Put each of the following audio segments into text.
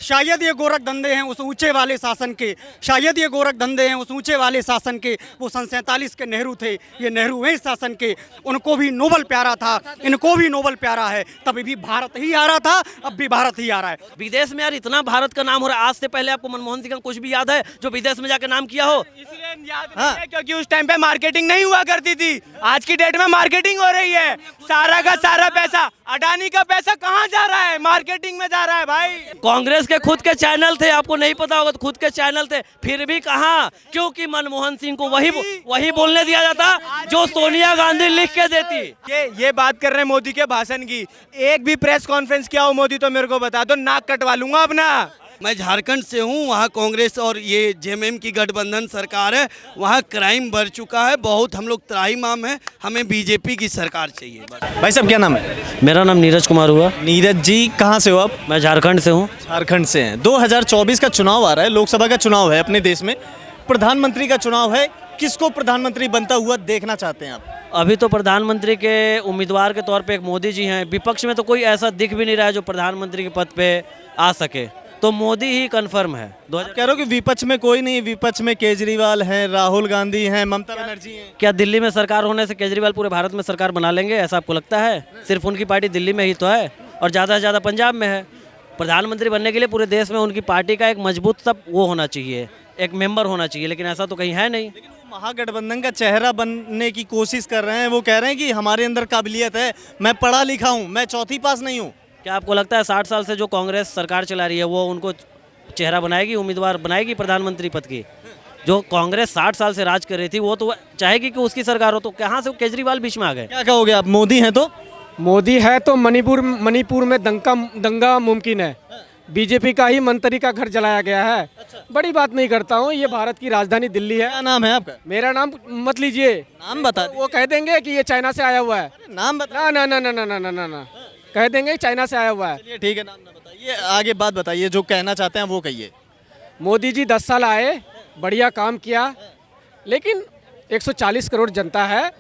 शायद ये गोरख धंधे हैं उस ऊंचे वाले शासन के, शायद ये गोरख धंधे हैं उस ऊंचे वाले शासन के। वो सन 47 के नेहरू थे, ये नेहरू हैं इस शासन के। उनको भी नोबल प्यारा था, इनको भी नोबल प्यारा है। तभी भी भारत ही आ रहा था, अब भी भारत ही आ रहा है। विदेश में यार इतना भारत का नाम हो रहा है। आज से पहले आपको मनमोहन सिंह का कुछ भी याद है जो विदेश में जाकर नाम किया हो? इसलिए याद नहीं है क्योंकि उस टाइम पे मार्केटिंग नहीं हुआ करती थी। आज की डेट में मार्केटिंग हो रही है। सारा का सारा पैसा, अडानी का पैसा कहाँ जा रहा है? मार्केटिंग में जा रहा है भाई। कांग्रेस के खुद के चैनल थे, आपको नहीं पता होगा तो खुद के चैनल थे, फिर भी कहा, क्योंकि मनमोहन सिंह को वही बोलने दिया जाता जो सोनिया गांधी लिख के देती। ये बात कर रहे हैं मोदी के भाषण की। एक भी प्रेस कॉन्फ्रेंस किया हो मोदी तो मेरे को बता दो, नाक कटवा लूंगा अपना। मैं झारखंड से हूँ, वहाँ कांग्रेस और ये जेएमएम की गठबंधन सरकार है, वहाँ क्राइम बढ़ चुका है बहुत, हम लोग त्राहिमाम हैं, हमें बीजेपी की सरकार चाहिए। भाई साहब क्या नाम है? मेरा नाम नीरज कुमार हुआ। नीरज जी कहाँ से हो आप? मैं झारखंड से हूँ। झारखंड से हैं। 2024 का चुनाव आ रहा है, लोकसभा का चुनाव है अपने देश में, प्रधानमंत्री का चुनाव है। किसको प्रधानमंत्री बनता हुआ देखना चाहते हैं आप? अभी तो प्रधानमंत्री के उम्मीदवार के तौर पे एक मोदी जी हैं। विपक्ष में तो कोई ऐसा दिख भी नहीं रहा है जो प्रधानमंत्री के पद पे आ सके, तो मोदी ही कंफर्म है। कह रहे हो कि विपक्ष में कोई नहीं, विपक्ष में केजरीवाल हैं, राहुल गांधी हैं, ममता बनर्जी हैं। क्या दिल्ली में सरकार होने से केजरीवाल पूरे भारत में सरकार बना लेंगे, ऐसा आपको लगता है? सिर्फ उनकी पार्टी दिल्ली में ही तो है और ज़्यादा से ज़्यादा पंजाब में है। प्रधानमंत्री बनने के लिए पूरे देश में उनकी पार्टी का एक मजबूत सब वो होना चाहिए, एक मेंबर होना चाहिए, लेकिन ऐसा तो कहीं है नहीं। महागठबंधन का चेहरा बनने की कोशिश कर रहे हैं। वो कह रहे हैं कि हमारे अंदर काबिलियत है, मैं पढ़ा लिखा हूँ, मैं चौथी पास नहीं हूँ। क्या आपको लगता है 60 साल से जो कांग्रेस सरकार चला रही है वो उनको चेहरा बनाएगी, उम्मीदवार बनाएगी प्रधानमंत्री पद की? जो कांग्रेस 60 साल से राज कर रही थी वो तो चाहेगी कि उसकी सरकार हो, तो कहाँ से केजरीवाल बीच में आ गए? क्या कहोगे आप? मोदी हैं तो? मोदी है तो मणिपुर में दंगा मुमकिन है। बीजेपी का ही मंत्री का घर जलाया गया है। बड़ी बात नहीं करता हूँ, ये भारत की राजधानी दिल्ली है। क्या नाम है आपका? मेरा नाम मत लीजिए, नाम बता दीजिए। वो कह देंगे कि ये चाइना से आया हुआ है। नाम बता। ना ना ना ना ना ना ना ना, कह देंगे चाइना से आया हुआ है। चलिए ठीक है, नाम ना बताइए, आगे बात बताइए, जो कहना चाहते हैं वो कहिए। मोदी जी 10 साल आए, बढ़िया काम किया, लेकिन 140 करोड़ जनता है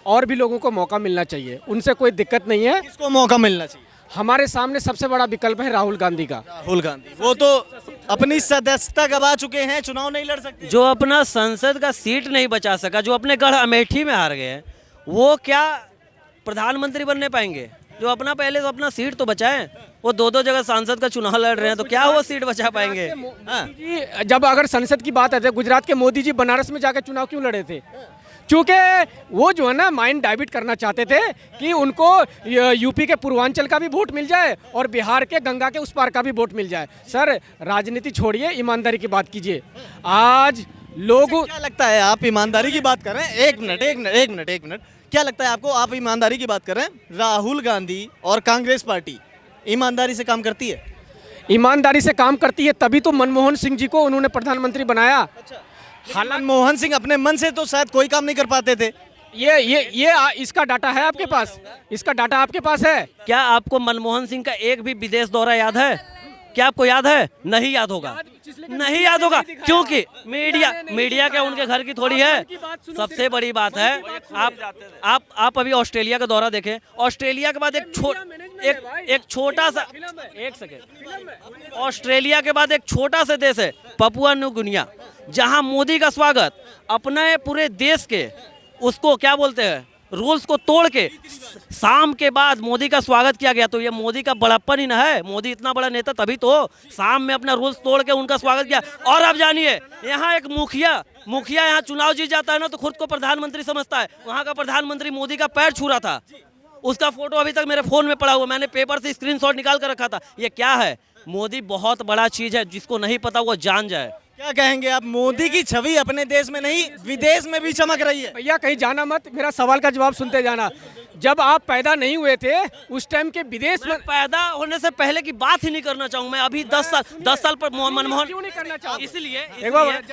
और भी लोगों को मौका मिलना चाहिए, उनसे कोई दिक्कत नहीं है। किसको मौका मिलना चाहिए? हमारे सामने सबसे बड़ा विकल्प है राहुल गांधी का। राहुल गांधी, वो तो अपनी सदस्यता गवा चुके हैं, चुनाव नहीं लड़ सकते। जो अपना संसद का सीट नहीं बचा सका, जो अपने गढ़ अमेठी में हार गए, वो क्या प्रधानमंत्री बनने पाएंगे? जो अपना पहले तो अपना सीट तो बचाएं। वो दो जगह सांसद का चुनाव लड़ रहे हैं तो क्या वो सीट बचा पाएंगे? जी, जब अगर संसद की बात आती है, गुजरात के मोदी जी बनारस में जाकर चुनाव क्यों लड़े थे? क्योंकि वो जो है ना माइंड डाइवर्ट करना चाहते थे कि उनको यूपी के पूर्वांचल का भी वोट मिल जाए और बिहार के गंगा के उस पार का भी वोट मिल जाए। सर राजनीति छोड़िए, ईमानदारी की बात कीजिए। आज लोगों क्या लगता है, आप ईमानदारी की बात कर रहे हैं? एक मिनट, क्या लगता है आपको? आप ईमानदारी की बात कर रहे हैं, राहुल गांधी और कांग्रेस पार्टी ईमानदारी से काम करती है? ईमानदारी से काम करती है, तभी तो मनमोहन सिंह जी को उन्होंने प्रधानमंत्री बनाया। हालांकि मनमोहन सिंह अपने मन से तो शायद कोई काम नहीं कर पाते थे। ये इसका डाटा है आपके पास? इसका डाटा आपके पास है? क्या आपको मनमोहन सिंह का एक भी विदेश दौरा याद है? क्या आपको याद है? नहीं याद होगा, नहीं याद होगा, क्योंकि मीडिया क्या उनके घर की थोड़ी है। सबसे बड़ी बात है, आप अभी ऑस्ट्रेलिया का दौरा देखें। ऑस्ट्रेलिया के बाद एक छोटा सा, एक सेकेंड, ऑस्ट्रेलिया के बाद एक छोटा सा देश है पपुआ न्यू गिनिया, जहां मोदी का स्वागत अपने पूरे देश के उसको क्या बोलते हैं रूल्स को तोड़ के शाम के बाद मोदी का स्वागत किया गया। तो ये मोदी का बड़प्पन ही ना है? मोदी इतना बड़ा नेता तभी तो शाम में अपना रूल्स तोड़ के उनका स्वागत किया। और आप जानिए, यहाँ एक मुखिया यहाँ चुनाव जीत जाता है ना तो खुद को प्रधानमंत्री समझता है। वहाँ का प्रधानमंत्री मोदी का पैर छू रहा था, उसका फोटो अभी तक मेरे फोन में पड़ा हुआ, मैंने पेपर से स्क्रीनशॉट निकाल कर रखा था। ये क्या है? मोदी बहुत बड़ा चीज है, जिसको नहीं पता वो जान जाए। क्या कहेंगे आप? मोदी की छवि अपने देश में नहीं विदेश में भी चमक रही है। भैया कहीं जाना मत, मेरा सवाल का जवाब सुनते जाना। जब आप पैदा नहीं हुए थे उस टाइम के विदेश में, पैदा होने से पहले की बात ही नहीं करना चाहूँ मैं। अभी 10 साल पर मनमोहन क्यों नहीं करना चाहते? इसलिए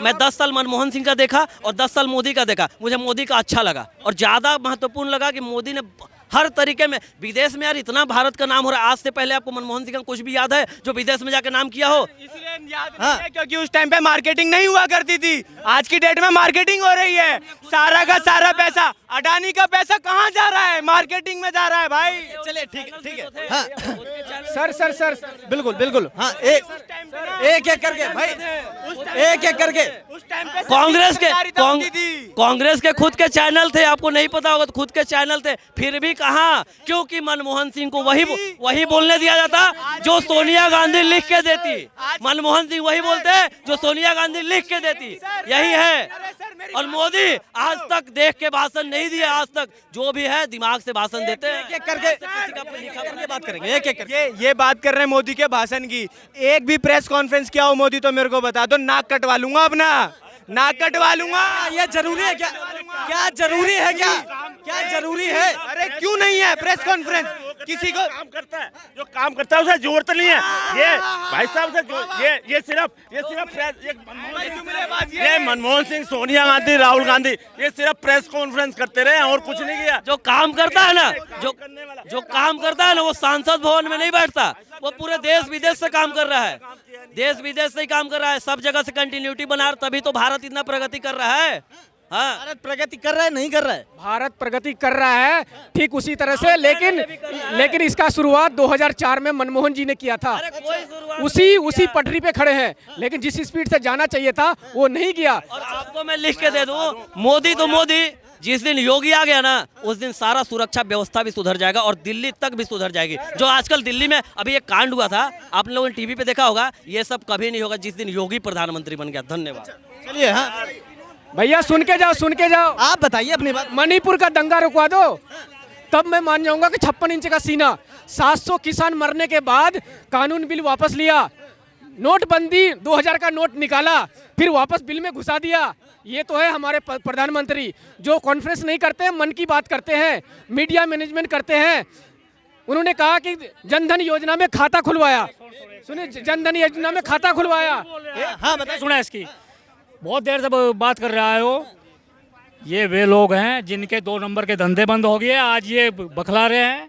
मैं 10 साल मनमोहन सिंह का देखा और 10 साल मोदी का देखा। मुझे मोदी का अच्छा लगा और ज्यादा महत्वपूर्ण लगा कि मोदी ने हर तरीके में विदेश में यार इतना भारत का नाम हो रहा है। आज से पहले आपको मनमोहन सिंह का कुछ भी याद है जो विदेश में जाकर नाम किया हो? इसलिए याद नहीं है क्योंकि उस टाइम पे मार्केटिंग नहीं हुआ करती थी। आज की डेट में मार्केटिंग हो रही है। सारा का सारा पैसा, अडानी का पैसा कहाँ जा रहा है? मार्केटिंग में जा रहा है भाई। चलिए ठीक है। सर बिल्कुल हाँ, एक एक करके भाई, एक एक करके। उस टाइम पे कांग्रेस के सरकारिता होती थी। कांग्रेस के खुद के चैनल थे, आपको नहीं पता होगा तो खुद के चैनल थे, फिर भी कहा, क्योंकि मनमोहन सिंह को वही बोलने दिया जाता जो सोनिया गांधी लिख के देती। मनमोहन सिंह वही बोलते जो सोनिया गांधी लिख के देती, यही है। और मोदी आज तक देख के भाषण नहीं दिया, आज तक जो भी है दिमाग से भाषण देते हैं। एक एक करके बात करेंगे, एक एक करके। ये बात कर रहे हैं मोदी के भाषण की। एक भी प्रेस कॉन्फ्रेंस किया हो मोदी तो मेरे को बता दो, नाक कटवा लूंगा अपना, नाक कटवा लूंगा। ये जरूरी है क्या? क्या जरूरी है क्या? क्या जरूरी है? अरे क्यों नहीं है प्रेस कॉन्फ्रेंस? किसी को काम करता है, जो काम करता है उसे जरूरत नहीं है। ये भाई साहब से ये सिर्फ ये मनमोहन सिंह, सोनिया गांधी, राहुल गांधी ये सिर्फ प्रेस कॉन्फ्रेंस करते रहे और कुछ नहीं किया। जो काम करता है ना, जो काम करता है ना, वो सांसद भवन में नहीं बैठता, वो पूरे देश विदेश से काम कर रहा है, देश विदेश से ही काम कर रहा है, सब जगह से कंटिन्यूटी बना रहा, तभी तो भारत इतना प्रगति कर रहा है। हाँ, भारत प्रगति कर रहा है, नहीं कर रहा है? भारत प्रगति कर रहा है ठीक उसी तरह से, लेकिन इसका शुरुआत 2004 में मनमोहन जी ने किया था। उसी पटरी पे खड़े हैं, लेकिन जिस स्पीड से जाना चाहिए था वो नहीं गया। और आपको मैं लिख के दे दूं, मोदी तो मोदी, जिस दिन योगी आ गया ना उस दिन सारा सुरक्षा व्यवस्था भी सुधर जाएगा और दिल्ली तक भी सुधर जाएगी। जो आजकल दिल्ली में अभी एक कांड हुआ था, आप लोगों ने टीवी पे देखा होगा, ये सब कभी नहीं होगा जिस दिन योगी प्रधानमंत्री बन गया। धन्यवाद। चलिए, हाँ भैया सुन के जाओ। आप बताइए अपनी बात। मणिपुर का दंगा रुकवा दो, तब मैं मान जाऊंगा कि 56 इंच का सीना। 700 किसान मरने के बाद कानून बिल वापस लिया, नोटबंदी 2000 का नोट निकाला, फिर वापस बिल में घुसा दिया। ये तो है हमारे प्रधानमंत्री, जो कॉन्फ्रेंस नहीं करते हैं, मन की बात करते हैं, मीडिया मैनेजमेंट करते हैं। उन्होंने कहा कि जनधन योजना में खाता खुलवाया, सुनिए, जनधन योजना में खाता खुलवाया। हाँ बताइए। सुना इसकी बहुत देर से बात कर रहा है वो। ये वे लोग हैं जिनके 2 नंबर के धंधे बंद हो गए, आज ये बखला रहे हैं।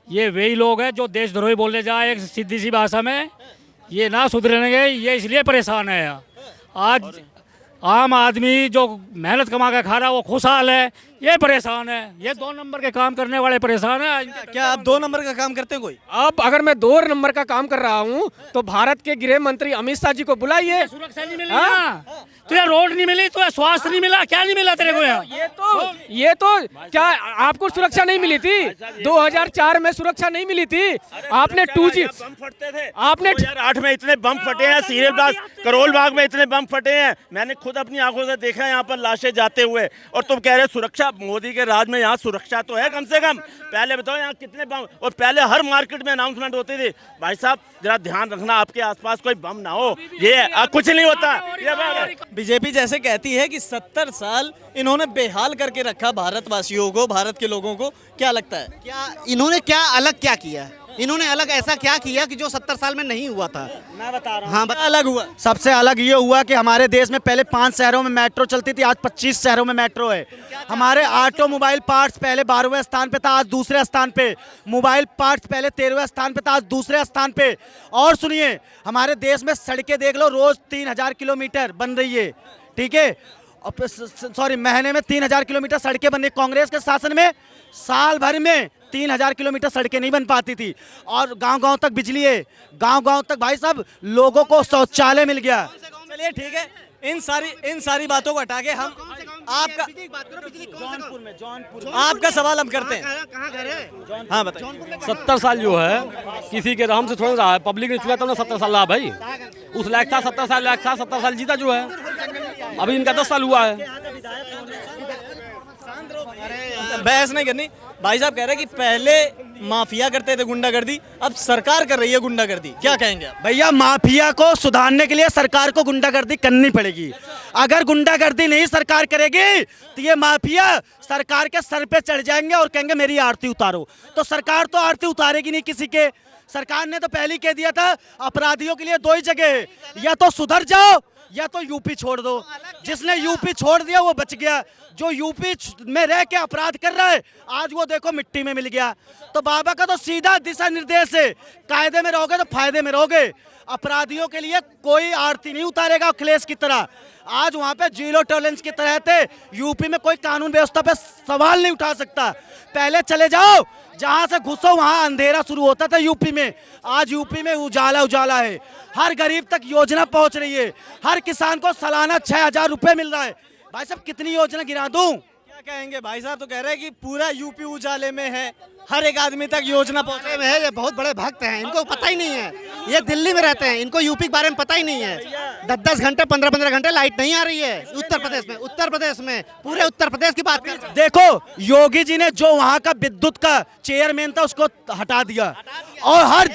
ये वही लोग हैं जो देशद्रोही बोलने जाए एक सीधी सी भाषा में, ये ना सुधरेंगे, ये इसलिए परेशान है। आज आम आदमी जो मेहनत कमा के खा रहा है वो खुशहाल है, ये परेशान है। ये 2 नंबर के काम करने वाले परेशान है। क्या आप 2 नंबर का काम करते हैं कोई? अब अगर मैं 2 नंबर का काम कर रहा हूं तो भारत के गृह मंत्री अमित शाह जी को बुलाइए। सुरक्षा नहीं मिली ना, तुझे रोड नहीं मिली, तुझे स्वास्थ्य नहीं मिला, क्या नहीं मिला तेरे को यहाँ? ये तो क्या आपको सुरक्षा नहीं मिली थी? 2004 में सुरक्षा नहीं मिली थी? आपने 2G बम फटते थे, आपने 2008 में इतने बम फटे हैं, सीरियल ब्लास्ट करोल बाग में इतने बम फटे हैं, मैंने खुद अपनी आंखों से देखा है यहाँ पर लाशें जाते हुए। और तुम कह रहे हो सुरक्षा, मोदी के राज में यहाँ सुरक्षा तो है कम से कम। पहले बताओ यहाँ कितने बम, और पहले हर मार्केट में अनाउंसमेंट होती थी, भाई साहब जरा ध्यान रखना आपके आसपास कोई बम ना हो, ये कुछ नहीं होता। ये बात है। बीजेपी जैसे कहती है कि 70 साल इन्होंने बेहाल करके रखा भारतवासियों को, भारत के लोगों को, क्या लगता है? क्या इन्होंने क्या अलग क्या किया? इन्होंने अलग ऐसा क्या किया कि जो 70 साल में नहीं हुआ था? मैं बता रहा हूँ। हाँ, क्या अलग हुआ? सबसे अलग ये हुआ कि हमारे देश में पहले 5 शहरों में मेट्रो चलती थी, आज 25 शहरों में मेट्रो है। हमारे ऑटोमोबाइल पार्ट्स पहले 12वें स्थान पे था, आज दूसरे स्थान पे। मोबाइल पार्ट्स पहले 13वें स्थान पे था, आज दूसरे स्थान पे। और सुनिए, हमारे देश में सड़कें देख लो, रोज 3000 किलोमीटर बन रही है, ठीक है? सॉरी, महीने में 3000 किलोमीटर सड़कें बन रही। कांग्रेस के शासन में साल भर में 3000 किलोमीटर सड़कें नहीं बन पाती थी। और गांव-गांव तक बिजली है, गांव-गांव तक भाई साहब लोगों को शौचालय मिल गया। चलिए ठीक है, इन सारी बातों को हटा के हम आपका आपका सवाल हम करते हैं। हाँ बताइए। 70 साल जो है किसी के राम से थोड़ा रहा है, पब्लिक ने चुना तब ना 70 साल रहा भाई। उस लायक था 70 साल, लायक था 70 साल जीता जो है, अभी इनका 10 साल हुआ है। बहस नहीं करनी। भाई साहब कह रहे हैं कि पहले माफिया करते थे गुंडागर्दी, अब सरकार कर रही है गुंडागर्दी, क्या कहेंगे आप? भैया, माफिया को सुधारने के लिए सरकार को गुंडागर्दी करनी पड़ेगी। अगर गुंडागर्दी नहीं सरकार करेगी तो ये माफिया सरकार के सर पे चढ़ जाएंगे और कहेंगे मेरी आरती उतारो। तो सरकार तो आरती उतारेगी नहीं किसी के। सरकार ने तो पहले ही कह दिया था अपराधियों के लिए 2 ही जगह है, या तो सुधर जाओ या तो यूपी छोड़ दो। जिसने यूपी छोड़ दिया वो बच गया, जो यूपी में रह के अपराध कर रहा है आज वो देखो मिट्टी में मिल गया। तो बाबा का तो सीधा दिशा निर्देश है, कायदे में रहोगे तो फायदे में रहोगे। अपराधियों के लिए कोई आरती नहीं उतारेगा अखिलेश की तरह। आज वहाँ पे 0 टॉलरेंस की तरह थे। यूपी में कोई कानून व्यवस्था पे सवाल नहीं उठा सकता। पहले चले जाओ, जहाँ से घुसो वहाँ अंधेरा शुरू होता था यूपी में, आज यूपी में उजाला उजाला है। हर गरीब तक योजना पहुंच रही है, हर किसान को सालाना 6,000 रुपए मिल रहा है। भाई साहब कितनी योजना गिरा दूं? क्या कहेंगे भाई साहब? तो कह रहे हैं कि पूरा यूपी उजाले में है, हर एक आदमी तक योजना पहुंचे में है। ये बहुत बड़े भक्त हैं, इनको पता ही नहीं है, ये दिल्ली में रहते हैं, इनको यूपी के बारे में पता ही नहीं है। 10-10 घंटे 15-15 घंटे लाइट नहीं आ रही है उत्तर प्रदेश में पूरे उत्तर प्रदेश की बात कर। देखो योगी जी ने जो वहां का विद्युत का चेयरमैन था उसको हटा दिया और हर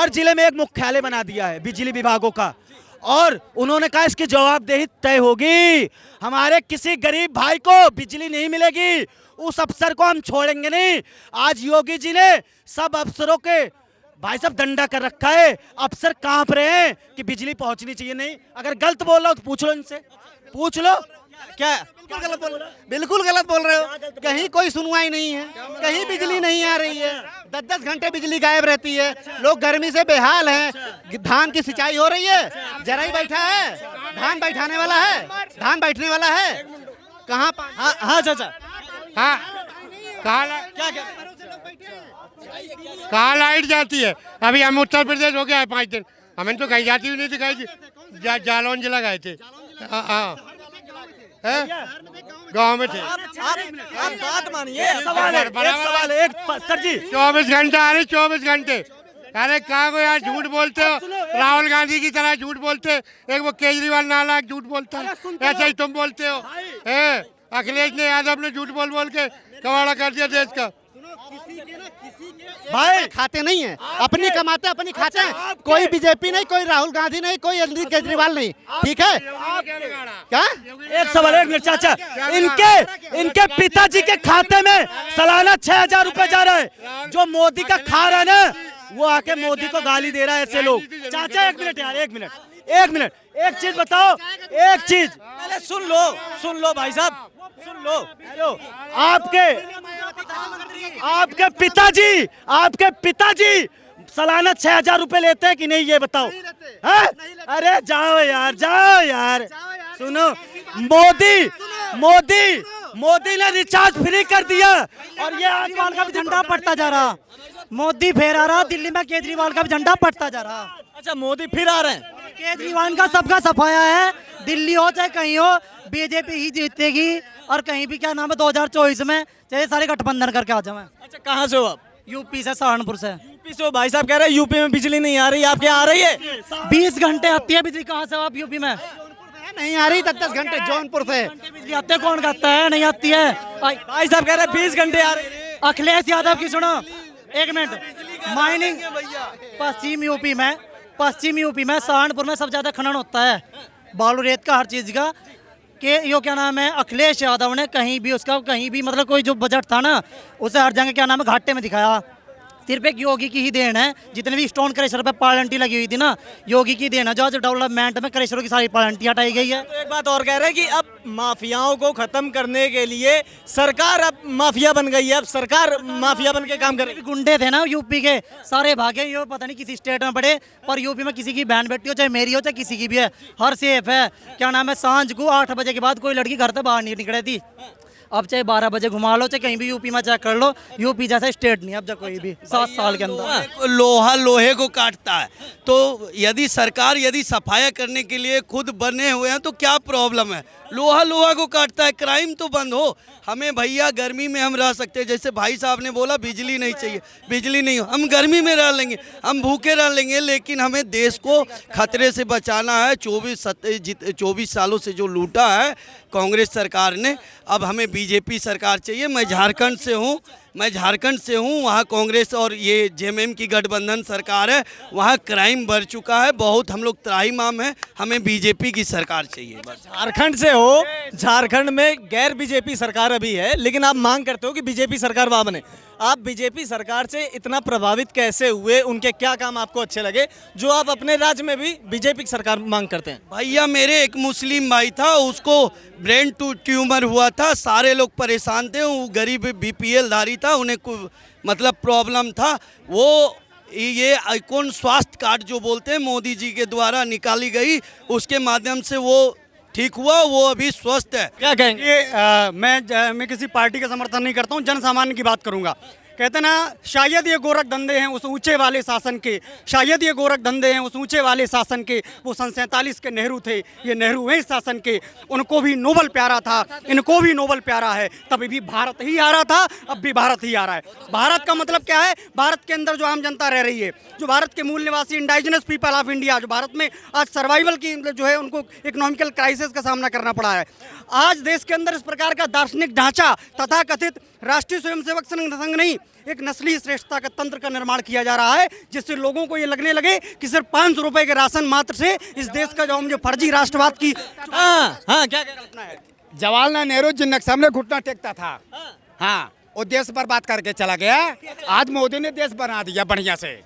जिले में एक मुख्यालय बना दिया है बिजली विभागों का, और उन्होंने कहा इसकी जवाबदेही तय होगी। हमारे किसी गरीब भाई को बिजली नहीं मिलेगी, उस अफसर को हम छोड़ेंगे नहीं। आज योगी जी ने सब अफसरों के भाई साहब डंडा कर रखा है, अफसर कांप रहे हैं कि बिजली पहुंचनी चाहिए। नहीं, अगर गलत बोल रहा हो तो पूछ लो इनसे, पूछ लो। क्या बिल्कुल गलत बोल रहे हो। कहीं कोई सुनवाई नहीं है, कहीं बिजली नहीं आ रही है, 10-10 घंटे बिजली गायब रहती है, लोग गर्मी से बेहाल हैं। धान की सिंचाई हो रही है, जरा ही बैठा है, धान बैठाने वाला है, धान बैठने वाला है कहाँ? हाँ चाचा, हाँ कहाँ लाइट जाती है? अभी हम उत्तर प्रदेश हो गया है 5 दिन, हमें तो कहीं जाती हुई नहीं दिखाई। जालौन जिला गए थे, गाँव में थे। आप बात मानिए। सवाल है एक सर जी, 24 घंटे आ रही, 24 घंटे। अरे कहाँ को यार झूठ बोलते हो, राहुल गांधी की तरह झूठ बोलते। एक वो केजरीवाल नालायक झूठ बोलता है, ऐसा ही तुम बोलते हो। अखिलेश ने यादव ने झूठ बोल बोल के कबाड़ा कर दिया देश का। भाई खाते नहीं है, अपनी कमाते अपनी खाते हैं। कोई बीजेपी नहीं, कोई राहुल गांधी नहीं, कोई अरविंद केजरीवाल नहीं, ठीक है? क्या एक सवाल, एक मिनट चाचा, इनके पिताजी के खाते में सालाना 6,000 रुपए जा रहा है। जो मोदी का खा रहा है ना, वो आके मोदी को गाली दे रहा है ऐसे लोग। चाचा एक मिनट यार, एक मिनट, एक चीज बताओ, एक चीज पहले सुन लो भाई साहब, सुन लो। आपके पिताजी सालाना 6,000 रुपए लेते हैं कि नहीं, ये बताओ। हाँ? अरे जाओ यार, सुनो, मोदी ने रिचार्ज फ्री कर दिया और ये आसमान का भी झंडा पड़ता जा रहा। मोदी फिर आ रहा, दिल्ली में केजरीवाल का भी झंडा पड़ता जा रहा। अच्छा, मोदी फिर आ रहे हैं। केजरीवाल का सबका सफाया है, दिल्ली हो चाहे कहीं हो, बीजेपी ही जीतेगी। और कहीं भी क्या नाम है 2024 में चाहे सारे गठबंधन करके आ जाए। अच्छा, कहाँ से हो आप? यूपी से, सहारनपुर से। यूपी से हो? भाई साहब कह रहे हैं यूपी में बिजली नहीं आ रही, आपके यहाँ आ रही है? 20 घंटे आती है बिजली। कहाँ से हो आप? यूपी में नहीं आ रही, 10-10 घंटे जौनपुर से बिजली आते, कौन कहता है नहीं आती है? भाई साहब कह रहे हैं 20 घंटे आ रही है। अखिलेश यादव की सुनो, एक मिनट। माइनिंग पश्चिम यूपी में सहारनपुर में सबसे ज्यादा खनन होता है, बालू रेत का, हर चीज का। कि यो क्या नाम है, अखिलेश यादव ने कहीं भी मतलब कोई जो बजट था ना, उसे हर जगह क्या नाम है घाटे में दिखाया। सिर्फ एक योगी की ही देन है, जितने भी स्टोन क्रेशर पे पालंटी लगी हुई थी ना, योगी की देन है। जो डेवलपमेंट में क्रेशरों की सारी पालंटी हटाई गई है। तो एक बात और कह रहे हैं कि अब माफियाओं को खत्म करने के लिए सरकार अब माफिया बन गई है, अब सरकार माफिया बन के काम करे। गुंडे थे ना यूपी के, सारे भागे। ये पता नहीं किसी स्टेट में पड़े, पर यूपी में किसी की बहन बेटी हो, चाहे मेरी हो चाहे किसी की भी है, हर सेफ है। क्या नाम है, सांझ को 8 बजे के बाद कोई लड़की घर से बाहर नहीं निकले थी। अब चाहे 12 बजे घुमा लो, चाहे कहीं भी यूपी में चेक कर लो, यूपी जैसा स्टेट नहीं अब जब कोई भी 7 साल के अंदर। लोहा लोहे को काटता है, तो यदि सरकार सफाया करने के लिए खुद बने हुए हैं तो क्या प्रॉब्लम है? लोहा को काटता है, क्राइम तो बंद हो। हमें भैया गर्मी में हम रह सकते हैं, जैसे भाई साहब ने बोला बिजली नहीं चाहिए, बिजली नहीं हो, हम गर्मी में रह लेंगे, हम भूखे रह लेंगे, लेकिन हमें देश को खतरे से बचाना है। 24 सालों से जो लूटा है कांग्रेस सरकार ने, अब हमें बीजेपी सरकार चाहिए। मैं झारखंड से हूँ, वहाँ कांग्रेस और ये जेएमएम की गठबंधन सरकार है, वहाँ क्राइम बढ़ चुका है बहुत, हम लोग त्राहिमाम हैं, हमें बीजेपी की सरकार चाहिए बस। झारखंड से हो, झारखंड में गैर बीजेपी सरकार अभी है, लेकिन आप मांग करते हो कि बीजेपी सरकार वहाँ बने। आप बीजेपी सरकार से इतना प्रभावित कैसे हुए? उनके क्या काम आपको अच्छे लगे जो आप अपने राज्य में भी बीजेपी की सरकार मांग करते हैं? भैया मेरे एक मुस्लिम भाई था, उसको ब्रेन ट्यूमर हुआ था, सारे लोग परेशान थे, वो गरीब बीपीएल धारी था, उन्हें मतलब प्रॉब्लम था। वो ये आइकॉन स्वास्थ्य कार्ड जो बोलते हैं मोदी जी के द्वारा निकाली गई, उसके माध्यम से वो ठीक हुआ, वो अभी स्वस्थ है। क्या कहेंगे? मैं किसी पार्टी का समर्थन नहीं करता हूँ, जन सामान्य की बात करूँगा। कहते ना, शायद ये गोरख धंधे हैं उस ऊंचे वाले शासन के, शायद ये गोरख धंधे हैं उस ऊंचे वाले शासन के। वो सन 47 के नेहरू थे, ये नेहरू वही शासन के। उनको भी नोबल प्यारा था, इनको भी नोबल प्यारा है। तभी भी भारत ही आ रहा था, अब भी भारत ही आ रहा है। भारत का मतलब क्या है? भारत के अंदर जो आम जनता रह रही है, जो भारत के मूल निवासी इंडाइजिनस पीपल ऑफ इंडिया, जो भारत में आज सर्वाइवल की जो है उनको इकोनॉमिकल क्राइसिस का सामना करना पड़ा है। आज देश के अंदर इस प्रकार का दार्शनिक ढांचा, तथा कथित राष्ट्रीय स्वयंसेवक संघ नहीं, एक नस्ली श्रेष्ठता का तंत्र का निर्माण किया जा रहा है, जिससे लोगों को ये लगने लगे कि सिर्फ 500 रुपए के राशन मात्र से इस देश का जो फर्जी राष्ट्रवाद की क्या कल्पना है? जवाहरलाल नेहरू जिन सामने घुटना टेकता था, हाँ, वो देश बर्बाद करके चला गया। आज मोदी ने देश बना दिया बढ़िया से।